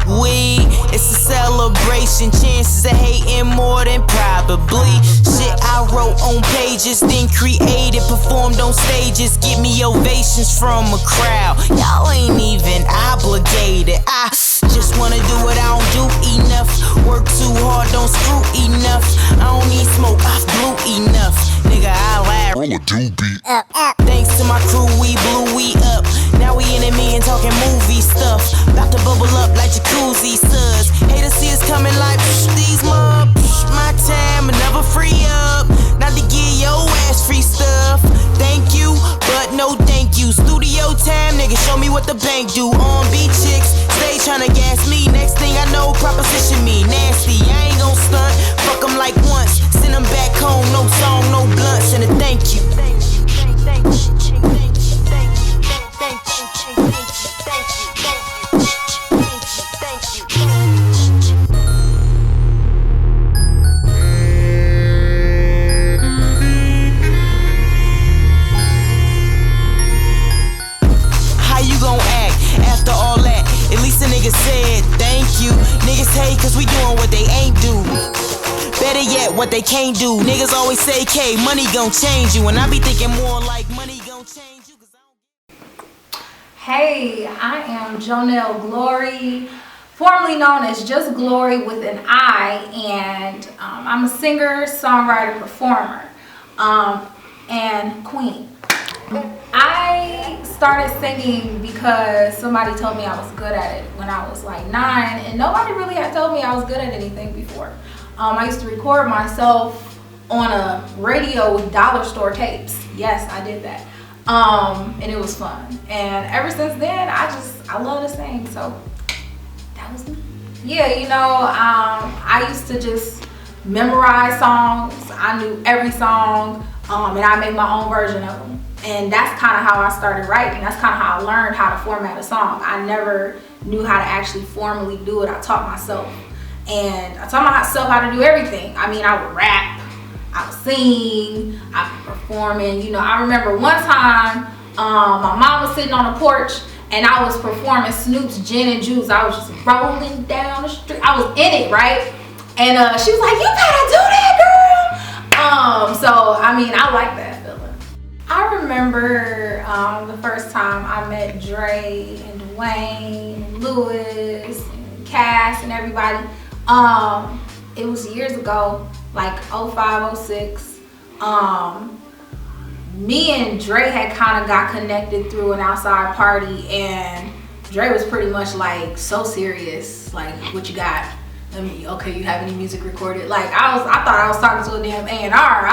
weed. It's a celebration, chances of hating more than probably. Shit I wrote on pages, then created, performed on stages. Get me ovations from a crowd. Y'all ain't even obligated. I just wanna do what I don't do enough. Work too hard, don't screw enough. I don't need smoke, I've blew enough. Nigga, I lie. Thanks to my crew, we blew we up. Now we in a meeting talking movie stuff. About to bubble up like jacuzzi suds. Haters see us coming like these mub. My time will never free up. Not to give your ass free stuff. Thank you, but no thank you. Studio time, nigga, show me what the bank do. On beat chicks, stay tryna gas me. Next thing I know, proposition me. Nasty, I ain't gon' stunt. Fuck them like once. Send them back home, no song, no blunts, and a thank you. Said thank you. Niggas hate cause we doing what they ain't do. Better yet, what they can't do. Niggas always say, K, money gon' change you. And I be thinking more like money gon' change you. Hey, I am Jonelle Glori, formerly known as just Glori with an I, and I'm a singer, songwriter, performer, and queen. I started singing because somebody told me I was good at it when I was like 9, and nobody really had told me I was good at anything before. I used to record myself on a radio with dollar store tapes. Yes, I did that. And it was fun. And ever since then, I love to sing. So that was me. Yeah, you know, I used to just memorize songs. I knew every song, and I made my own version of them. And that's kind of how I started writing. That's kind of how I learned how to format a song. I never knew how to actually formally do it. I taught myself. And I taught myself how to do everything. I mean, I would rap, I would sing, I would performing. You know, I remember one time, my mom was sitting on the porch and I was performing Snoop's Gin and Juice. I was just rolling down the street. I was in it, right? And she was like, you better do that, girl. So, I mean, I like that feeling. I remember the first time I met Dre and Dwayne and Lewis and Cass and everybody. It was years ago, like 05, 06. Me and Dre had kind of got connected through an outside party, and Dre was pretty much like so serious, like, what you got? Okay, you have any music recorded? Like, I thought I was talking to a damn A&R.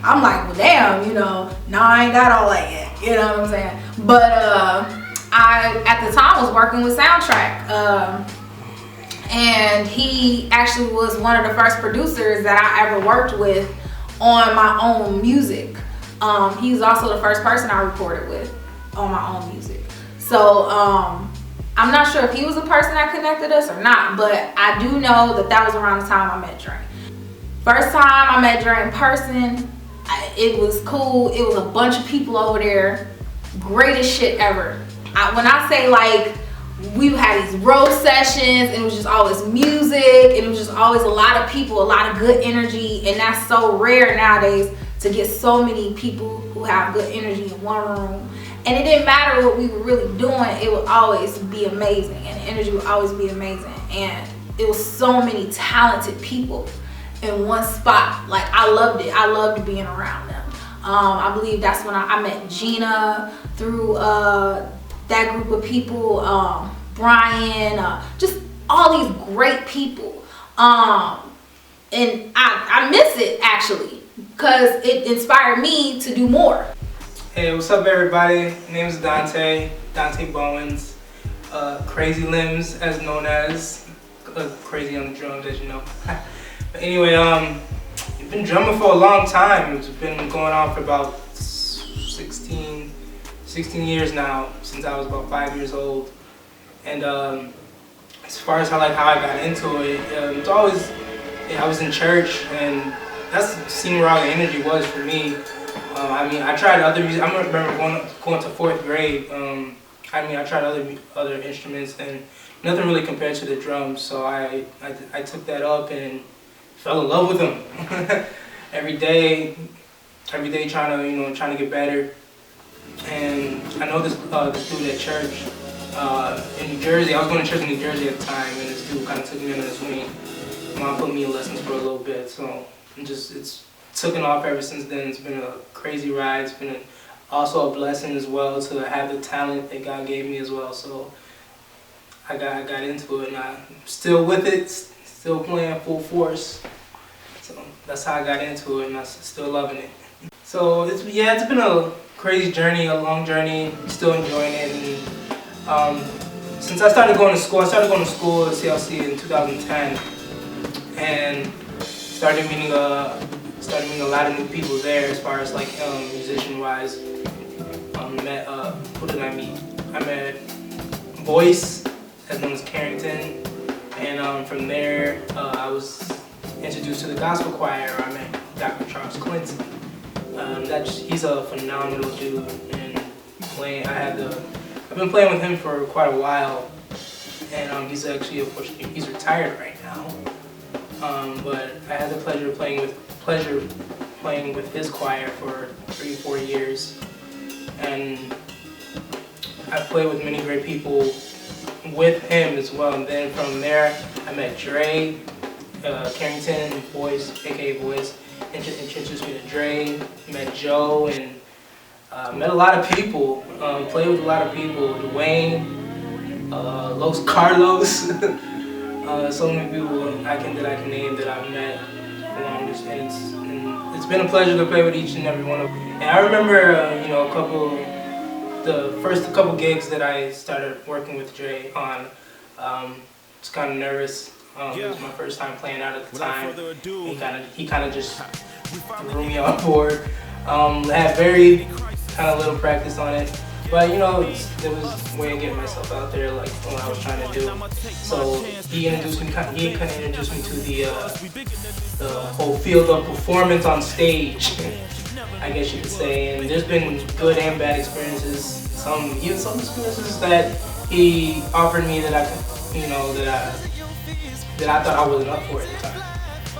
I'm like, well, damn, you know, no, I ain't got all that yet. You know what I'm saying? But I, at the time, was working with Soundtrack. And he actually was one of the first producers that I ever worked with on my own music. He's also the first person I recorded with on my own music. So, I'm not sure if he was the person that connected us or not, but I do know that was around the time I met Dre. First time I met Dre in person, it was cool. It was a bunch of people over there. Greatest shit ever. When I say, like, we had these road sessions, and it was just always music, and it was just always a lot of people, a lot of good energy, and that's so rare nowadays to get so many people who have good energy in one room. And it didn't matter what we were really doing, it would always be amazing, and the energy would always be amazing. And it was so many talented people in one spot. Like, I loved it. I loved being around them. I believe that's when I met Gina through that group of people, Brian, just all these great people. And I miss it, actually, because it inspired me to do more. Hey, what's up, everybody? My name is Donte Bowens, Crazylimbs, as known as, crazy on the drums, as you know. But anyway, I've been drumming for a long time. It's been going on for about 16 years now, since I was about 5 years old. And as far as how I got into it, it's always, I was in church, and that's seeing where all the energy was for me. I mean, I tried other music. I remember going to 4th grade. I I mean, I tried other instruments, and nothing really compared to the drums. So I took that up and fell in love with them. every day trying to get better. And I know this dude at church in New Jersey. I was going to church in New Jersey at the time, and this dude kind of took me under his wing. Mom put me in lessons for a little bit, so it's taken off ever since then. It's been a crazy ride. It's been also a blessing as well to have the talent that God gave me as well. So I got into it, and I'm still with it, still playing full force. So that's how I got into it, and I'm still loving it. So it's been a crazy journey, a long journey. Still enjoying it. And since I started going to school at CLC in 2010, and started meeting a lot of new people there as far as like musician wise. Met who did I meet? I met Voice, as known as Carrington, and from there I was introduced to the gospel choir. I met Dr. Charles Clinton. He's a phenomenal dude, and I've been playing with him for quite a while, and he's actually he's retired right now. But I had the pleasure of playing with his choir for 3-4 years, and I played with many great people with him as well. And then from there, I met Dre, Carrington, Boys, aka Boys, introduced me to Dre. Met Joe, and met a lot of people. Played with a lot of people. Dwayne, Los Carlos. So many people that I can name that I've met along this, and it's been a pleasure to play with each and every one of them. And I remember, the first couple gigs that I started working with Dre on. Was kind of nervous. It was my first time playing out at the time. He kind of just threw me on board. Had very kind of little practice on it. But it was a way of getting myself out there, like what I was trying to do. So he kind of introduced me to the whole field of performance on stage, I guess you could say. And there's been good and bad experiences. Some experiences that he offered me that I could, that I thought I wasn't up for at the time.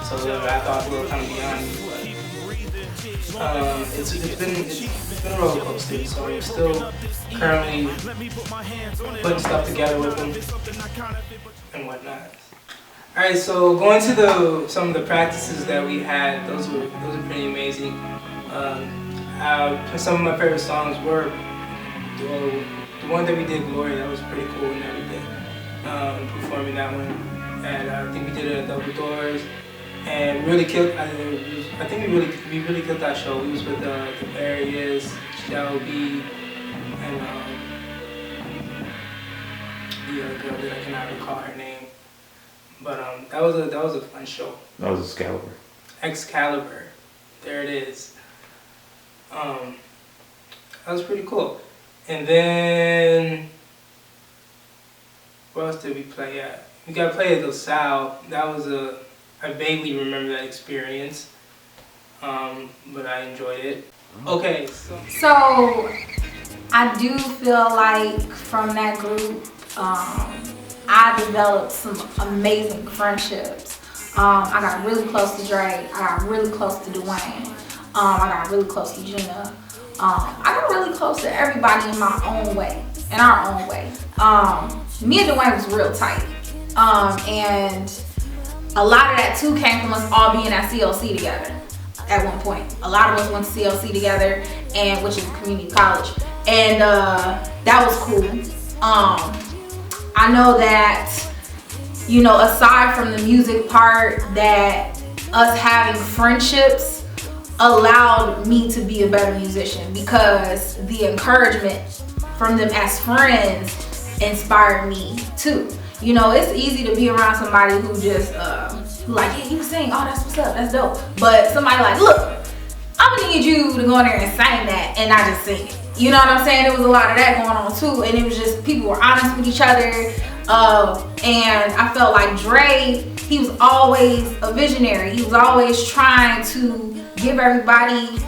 So that I thought were kind of beyond me. It's been a roller coaster, so I'm still currently putting stuff together with them and whatnot. All right, so going to some of the practices that we had, those were pretty amazing. Some of my favorite songs were the one that we did, Glory. That was pretty cool and everything. Performing that one, and I think we did it at Double Doors. And really killed. I think we really killed that show. We was with the Barriers, Shell B, and the other girl that I cannot recall her name. But that was a fun show. That was Excalibur. Excalibur, there it is. That was pretty cool. And then where else did we play at? We got to play at the Sal. That was I vaguely remember that experience, but I enjoyed it. Okay, so I do feel like from that group, I developed some amazing friendships. I got really close to Dre. I got really close to Dwayne. I got really close to Gina. I got really close to everybody in our own way. Me and Dwayne was real tight, and a lot of that too came from us all being at CLC together at one point. A lot of us went to CLC together, and which is community college, and that was cool. I know that, aside from the music part, that us having friendships allowed me to be a better musician, because the encouragement from them as friends inspired me too. It's easy to be around somebody who just, yeah, you can sing, oh, that's what's up, that's dope. But somebody like, look, I'm gonna need you to go in there and sing that and not just sing it. You know what I'm saying? There was a lot of that going on too, and it was just, people were honest with each other. And I felt like Dre, he was always a visionary. He was always trying to give everybody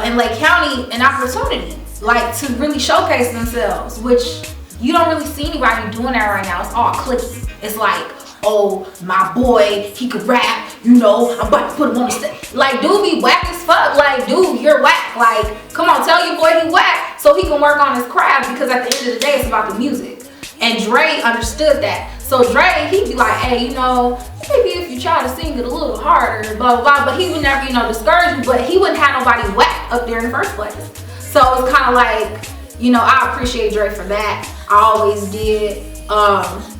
in Lake County an opportunity, like to really showcase themselves, which you don't really see anybody doing that right now. It's all clicky. It's like, oh, my boy, he could rap, you know, I'm about to put him on the stage. Like, dude be whack as fuck. Like, dude, you're whack. Like, come on, tell your boy he whack so he can work on his craft, because at the end of the day, it's about the music. And Dre understood that. So Dre, he'd be like, hey, you know, maybe if you try to sing it a little harder, blah, blah, blah. But he would never, you know, discourage you, but he wouldn't have nobody whack up there in the first place. So it's kind of like, you know, I appreciate Dre for that. I always did.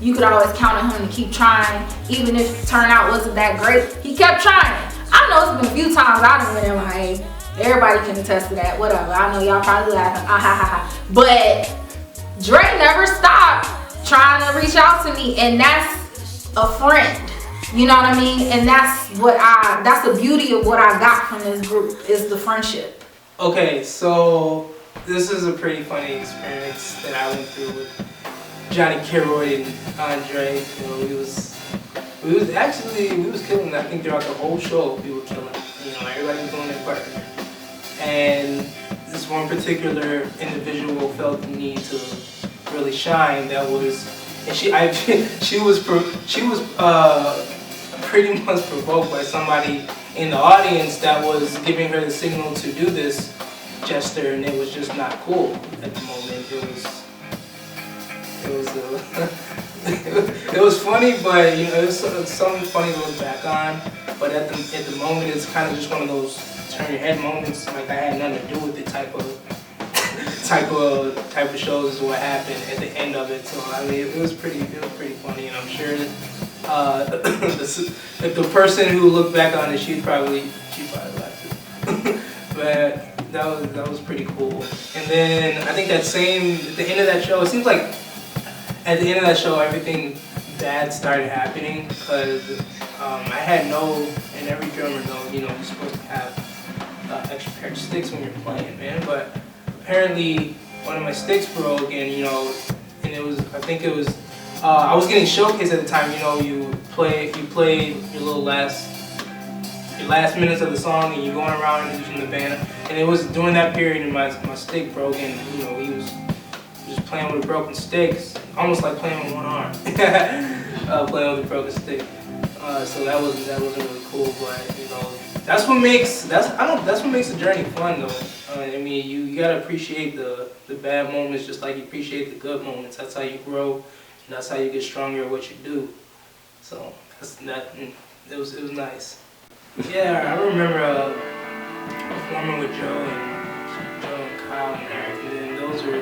You could always count on him to keep trying, even if the turnout wasn't that great. He kept trying. I know it's been a few times I've been in like, everybody can attest to that, whatever. I know y'all probably laughing, but Dre never stopped trying to reach out to me, and that's a friend. You know what I mean? And that's the beauty of what I got from this group, is the friendship. Okay, so this is a pretty funny experience that I went through with Johnny Kilroy and Andre. You know, we was killing. I think throughout the whole show we were killing. You know, everybody was doing their part. And this one particular individual felt the need to really shine. That was, and she was pretty much provoked by somebody in the audience that was giving her the signal to do this gesture, and it was just not cool at the moment. It was funny, but you know, it was something funny to look back on. But at the moment, it's kind of just one of those turn your head moments. Like, I had nothing to do with the type of shows is what happened at the end of it. So I mean, it was pretty funny, and I'm sure that if the person who looked back on it, she'd probably laugh too. But that was pretty cool. And then I think at the end of that show, it seems like at the end of that show, everything bad started happening, because I had and every drummer knows, you know, you're supposed to have extra pair of sticks when you're playing, man. But apparently one of my sticks broke, and you know, and I was getting showcased at the time. You know, you play your last minutes of the song, and you're going around introducing the band. And it was during that period, and my stick broke, and you know, he was just playing with a broken stick, almost like playing with one arm, playing with a broken stick. So that wasn't really cool, but you know, that's what makes the journey fun, though. I mean, you gotta appreciate the bad moments just like you appreciate the good moments. That's how you grow, and that's how you get stronger at what you do. So it was nice. Yeah, I remember performing with Joe and Kyle and Eric, and then those are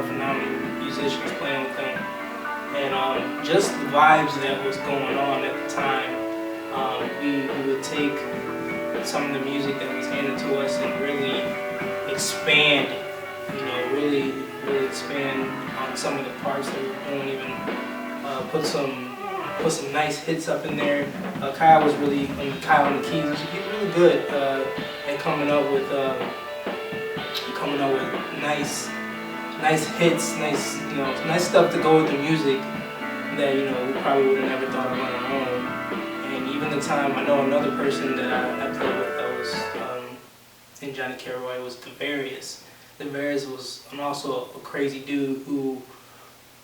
phenomenal musicians playing with them. And just the vibes that was going on at the time, we would take some of the music that was handed to us and really expand it. You know, really expand on some of the parts that we were doing. Even put some nice hits up in there. Kyle on the keys was really good at coming up with nice hits, nice stuff to go with the music that, you know, we probably would have never thought of on our own. And even the time, I know another person that I played with that was in Johnny Kilroy was Devarius. Devarius was also a crazy dude who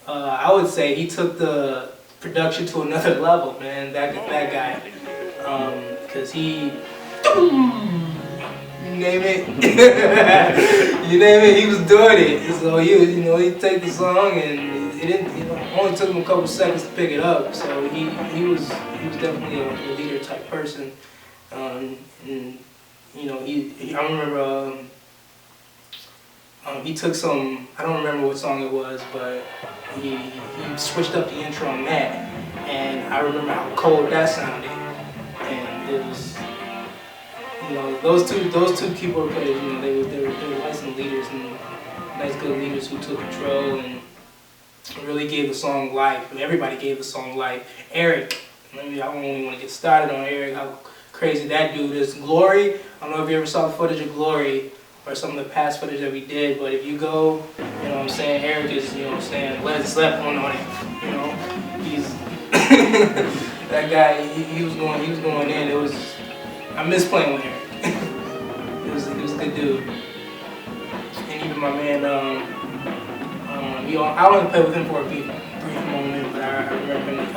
I would say he took the production to another level, man. That guy, because he. You name it, he was doing it. So he'd take the song, and it only took him a couple seconds to pick it up. So he was definitely a leader type person. And you know, I remember he took some, I don't remember what song it was, but he switched up the intro on that, and I remember how cold that sounded, and it was. You know, those two keyboard players, you know, they were nice and leaders, and nice good leaders who took control and really gave the song life. And everybody gave the song life. Eric, maybe I don't even want to get started on Eric, how crazy that dude is. Glori, I don't know if you ever saw the footage of Glori or some of the past footage that we did, but if you go, you know what I'm saying, Eric is, you know what I'm saying, Led Zeppelin on it. You know, he's that guy. He was going in. It was. I miss playing with him. He was a good dude. And even my man, I only played with him for a brief moment, but I remember him like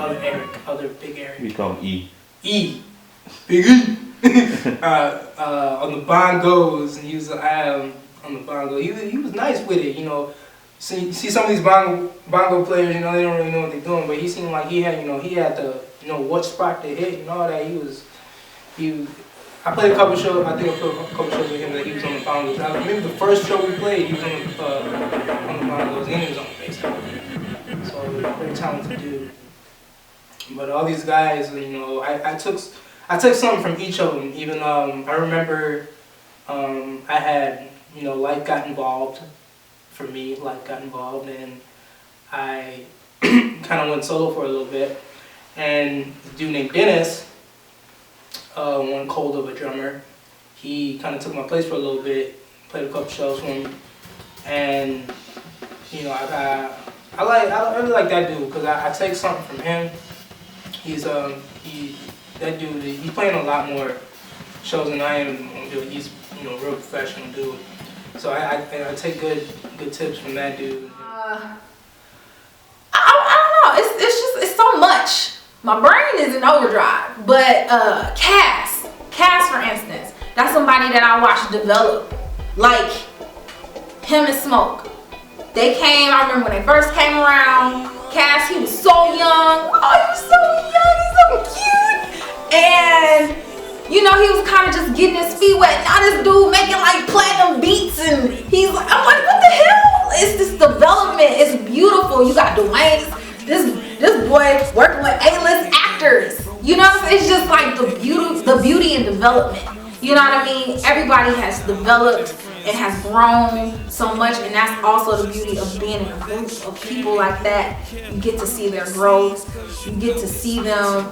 other Big Eric. We call him E. Big E. On the bongos, and he was on the bongo. He was nice with it, you know. See some of these bongo players, you know, they don't really know what they're doing, but he seemed like he had the, you know, what spot to hit and all that. I played a couple shows. I think I played a couple shows with him that he was on the bongos. I remember the first show we played, he was on the bongos, and he was on the bass. So he was a very talented dude. But all these guys, you know, I took something from each of them. Even I remember I had, you know, life got involved. For me, life got involved, and I kind of went solo for a little bit. And a dude named Dennis, one cold of a drummer, he kind of took my place for a little bit. Played a couple shows for him, and you know, I really like that dude because I take something from him. He's that dude. He's playing a lot more shows than I am. He's, you know, a real professional dude. So I take good tips from that dude. I don't know. It's so much. My brain is in overdrive. But Cass for instance, that's somebody that I watched develop. Like him and Smoke. They came. I remember when they first came around. Cass, he was so young. Oh, he was so young. He's so cute. And you know, he was kind of just getting his feet wet. Now this dude making like platinum beats, and I'm like, what the hell? It's this development. It's beautiful. You got Dwayne, this boy working with A-list actors. You know, it's just like the beauty and development. You know what I mean? Everybody has developed and has grown so much, and that's also the beauty of being in a group of people like that. You get to see their growth. You get to see them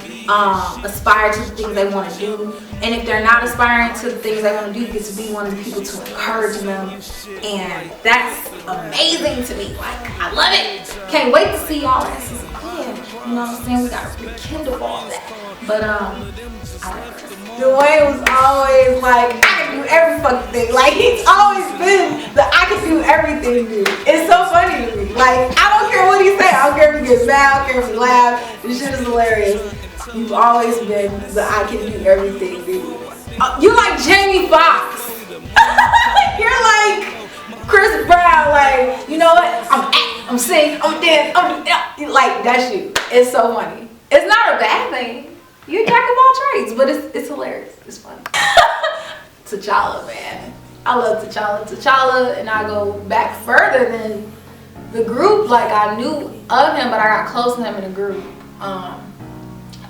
aspire to the things they want to do. And if they're not aspiring to the things they want to do, you get to be one of the people to encourage them. And that's amazing to me. Like, I love it. Can't wait to see y'all asses again. You know what I'm saying? We got to rekindle all that. But Dwayne was always like, I can do every fucking thing. Like, he's always been the I can do everything dude. It's so funny to me. Like, I don't care what he say. I don't care if he gets mad. I don't care if he laughs. This shit is hilarious. You've always been the I can do everything dude. You're like Jamie Foxx. You're like Chris Brown. Like, you know what? I'm sing, I'm dance, like, that's you. It's so funny. It's not a bad thing. You're a jack of all trades, but it's hilarious. It's funny. T'Challa, man. I love T'Challa, and I go back further than the group. Like, I knew of him, but I got close to him in the group.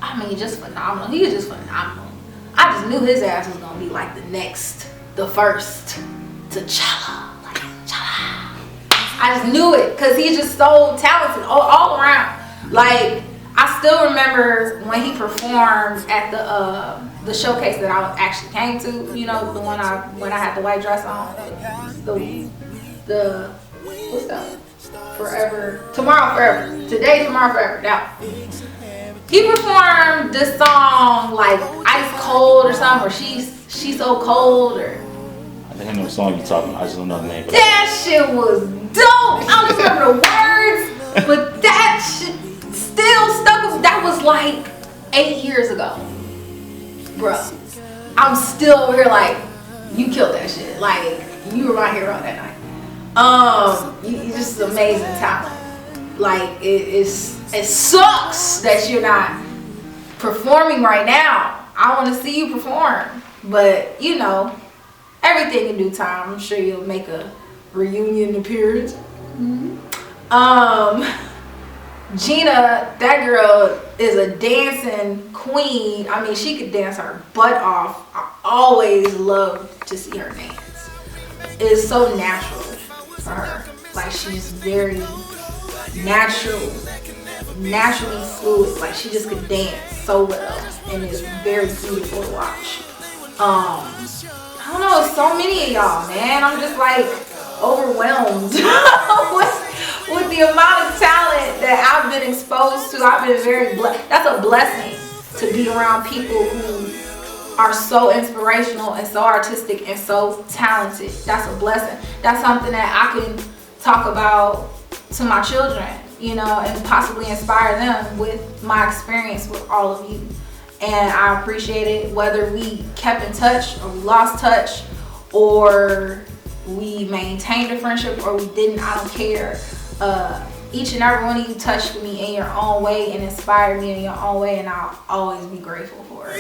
I mean, just phenomenal. He was just phenomenal. I just knew his ass was gonna be like the first T'Challa. Like, T'Challa. I just knew it, because he's just so talented all around. Like, I still remember when he performed at the showcase that I actually came to, you know, the one when I had the white dress on. The what's that? Tomorrow Forever. Today, Tomorrow Forever. Now, he performed this song like Ice Cold or something, or She's So Cold, or I think I know the song you're talking about. I just don't know the name. That shit was dope. I don't remember the words, but that shit still stuck with. That was like 8 years ago, bruh. I'm still over here like, you killed that shit. Like, you were my hero that night. You just amazing talent. Like, it sucks that you're not performing right now. I want to see you perform, but you know, everything in due time. I'm sure you'll make a reunion appearance. Gina, that girl is a dancing queen. I mean, she could dance her butt off. I always love to see her dance. It's so natural for her. Like, she's very naturally fluid. Like, she just could dance so well, and it's very beautiful to watch. I don't know, so many of y'all, man. I'm just like overwhelmed with the amount of talent that I've been exposed to. I've been very blessed. That's a blessing to be around people who are so inspirational and so artistic and so talented. That's a blessing. That's something that I can talk about to my children, you know, and possibly inspire them with my experience with all of you. And I appreciate it, whether we kept in touch or we lost touch or we maintained a friendship or we didn't, I don't care. Each and every one of you touched me in your own way and inspired me in your own way, and I'll always be grateful for it.